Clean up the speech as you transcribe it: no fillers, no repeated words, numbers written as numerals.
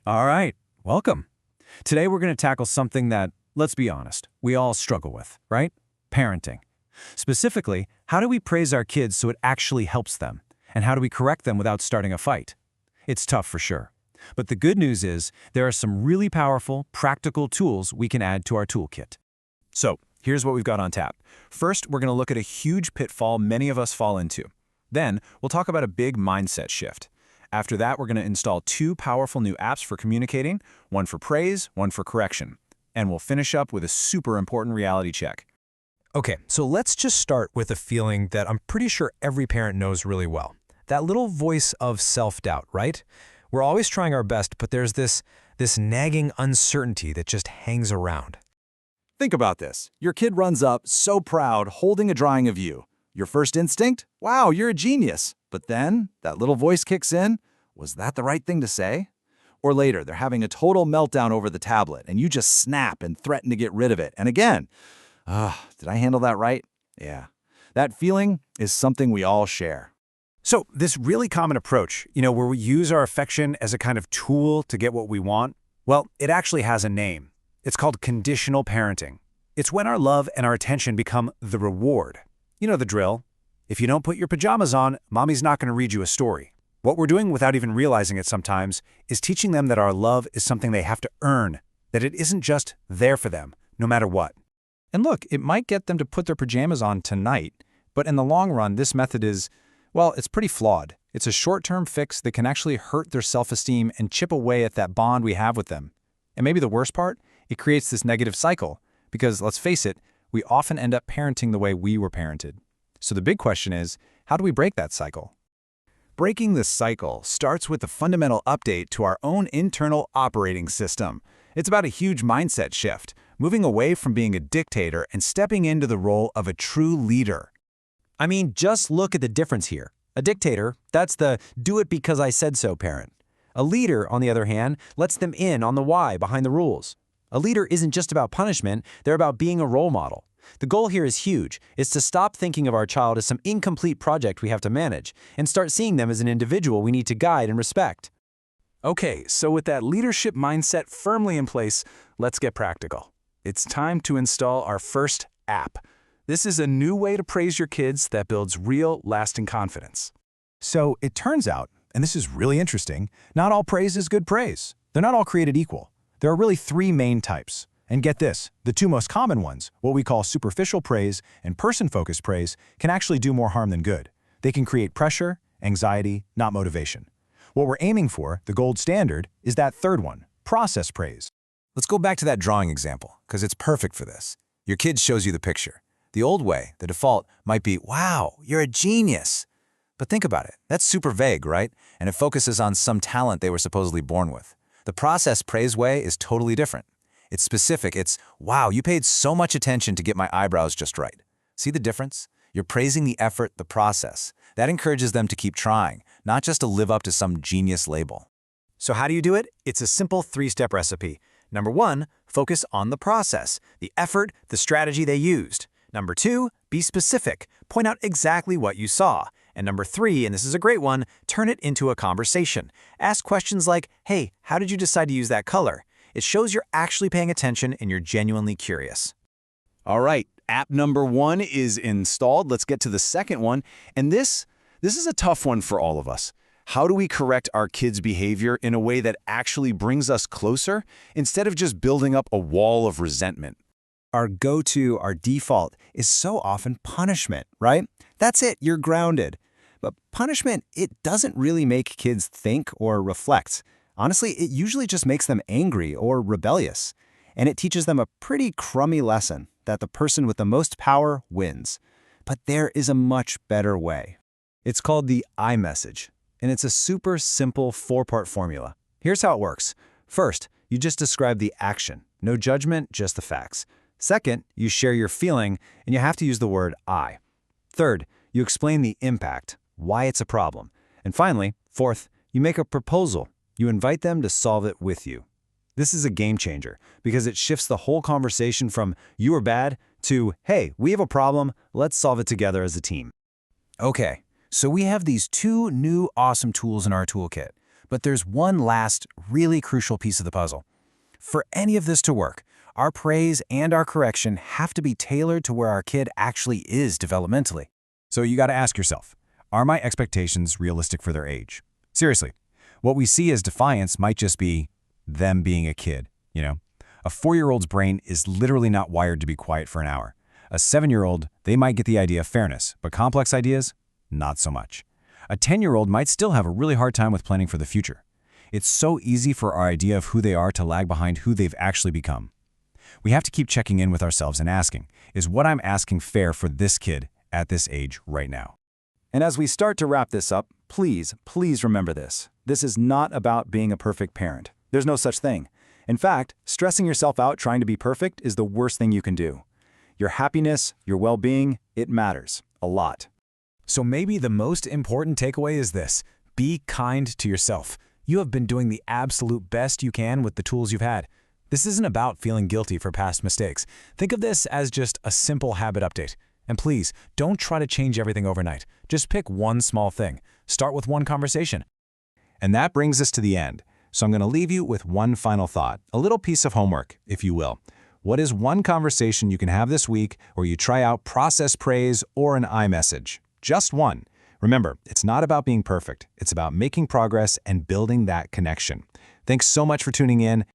All right, welcome. Today we're going to tackle something that, let's be honest, we all struggle with, right? Parenting. Specifically, how do we praise our kids so it actually helps them? And how do we correct them without starting a fight? It's tough for sure. But the good news is there are some really powerful, practical tools we can add to our toolkit. So, here's what we've got on tap. First, we're going to look at a huge pitfall many of us fall into. Then, we'll talk about a big mindset shift. After that, we're going to install 2 powerful new apps for communicating, one for praise, one for correction. And we'll finish up with a super important reality check. Okay, so let's just start with a feeling that I'm pretty sure every parent knows really well. That little voice of self-doubt, right? We're always trying our best, but there's this nagging uncertainty that just hangs around. Think about this. Your kid runs up, so proud, holding a drawing of you. Your first instinct? Wow, you're a genius. But then, that little voice kicks in. Was that the right thing to say? Or later, they're having a total meltdown over the tablet, and you just snap and threaten to get rid of it. And again, did I handle that right? Yeah. That feeling is something we all share. So, this really common approach, where we use our affection as a kind of tool to get what we want, well, it actually has a name. It's called conditional parenting. It's when our love and our attention become the reward. You know the drill. If you don't put your pajamas on, mommy's not going to read you a story. What we're doing without even realizing it sometimes is teaching them that our love is something they have to earn, that it isn't just there for them, no matter what. And look, it might get them to put their pajamas on tonight, but in the long run, this method is, well, it's pretty flawed. It's a short-term fix that can actually hurt their self-esteem and chip away at that bond we have with them. And maybe the worst part, it creates this negative cycle, because let's face it, we often end up parenting the way we were parented. So the big question is, how do we break that cycle? Breaking the cycle starts with a fundamental update to our own internal operating system. It's about a huge mindset shift, moving away from being a dictator and stepping into the role of a true leader. I mean, just look at the difference here. A dictator, that's the do it because I said so parent. A leader, on the other hand, lets them in on the why behind the rules. A leader isn't just about punishment, they're about being a role model. The goal here is huge. It's to stop thinking of our child as some incomplete project we have to manage and start seeing them as an individual we need to guide and respect. Okay, so with that leadership mindset firmly in place, let's get practical. It's time to install our first app. This is a new way to praise your kids that builds real, lasting confidence. So it turns out, and this is really interesting, not all praise is good praise. They're not all created equal. There are really 3 main types. And get this, the 2 most common ones, what we call superficial praise and person-focused praise, can actually do more harm than good. They can create pressure, anxiety, not motivation. What we're aiming for, the gold standard, is that third one, process praise. Let's go back to that drawing example, because it's perfect for this. Your kid shows you the picture. The old way, the default, might be, wow, you're a genius. But think about it. That's super vague, right? And it focuses on some talent they were supposedly born with. The process praise way is totally different. It's specific. It's, wow, you paid so much attention to get my eyebrows just right. See the difference? You're praising the effort, the process. That encourages them to keep trying, not just to live up to some genius label. So how do you do it? It's a simple 3-step recipe. Number 1, focus on the process, the effort, the strategy they used. Number 2, be specific. Point out exactly what you saw. And number 3, and this is a great one, turn it into a conversation. Ask questions like, hey, how did you decide to use that color? It shows you're actually paying attention and you're genuinely curious. All right, app number 1 is installed. Let's get to the second one. And this is a tough one for all of us. How do we correct our kids' behavior in a way that actually brings us closer instead of just building up a wall of resentment? Our go-to, our default, is so often punishment, right? That's it, you're grounded. But punishment, it doesn't really make kids think or reflect. Honestly, it usually just makes them angry or rebellious. And it teaches them a pretty crummy lesson that the person with the most power wins. But there is a much better way. It's called the I message, and it's a super simple 4-part formula. Here's how it works. First, you just describe the action. No judgment, just the facts. Second, you share your feeling, and you have to use the word I. Third, you explain the impact, why it's a problem. And finally, fourth, you make a proposal. You invite them to solve it with you. This is a game changer because it shifts the whole conversation from you are bad to, hey, we have a problem, let's solve it together as a team. Okay, so we have these 2 new awesome tools in our toolkit. But there's one last, really crucial piece of the puzzle. For any of this to work, our praise and our correction have to be tailored to where our kid actually is developmentally. So you got to ask yourself, are my expectations realistic for their age? Seriously, what we see as defiance might just be them being a kid, you know? A 4-year-old's brain is literally not wired to be quiet for an hour. A 7-year-old, they might get the idea of fairness, but complex ideas, not so much. A 10-year-old might still have a really hard time with planning for the future. It's so easy for our idea of who they are to lag behind who they've actually become. We have to keep checking in with ourselves and asking, is what I'm asking fair for this kid at this age right now? And as we start to wrap this up, please remember this. This is not about being a perfect parent. There's no such thing. In fact, stressing yourself out trying to be perfect is the worst thing you can do. Your happiness, your well-being, it matters a lot. So maybe the most important takeaway is this: be kind to yourself. You have been doing the absolute best you can with the tools you've had. This isn't about feeling guilty for past mistakes. Think of this as just a simple habit update. And please, don't try to change everything overnight. Just pick one small thing. Start with one conversation. And that brings us to the end. So I'm going to leave you with one final thought, a little piece of homework, if you will. What is one conversation you can have this week where you try out process praise or an I message? Just one. Remember, it's not about being perfect. It's about making progress and building that connection. Thanks so much for tuning in.